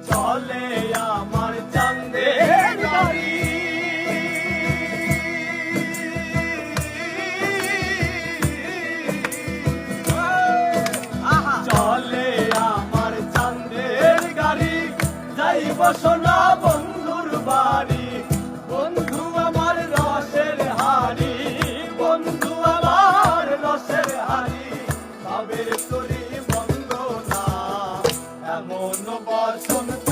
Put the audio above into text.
চলে আমার চাঁদের গাড়ি চলে আমার চাঁদের গাড়ি যাইব সোনা বন্ধুর বাড়ি বন্ধু আমার রসের হাড়ি বন্ধু আমার রসের হাড়ি ভাবের তরি বন্ধ না এমন বসন্ত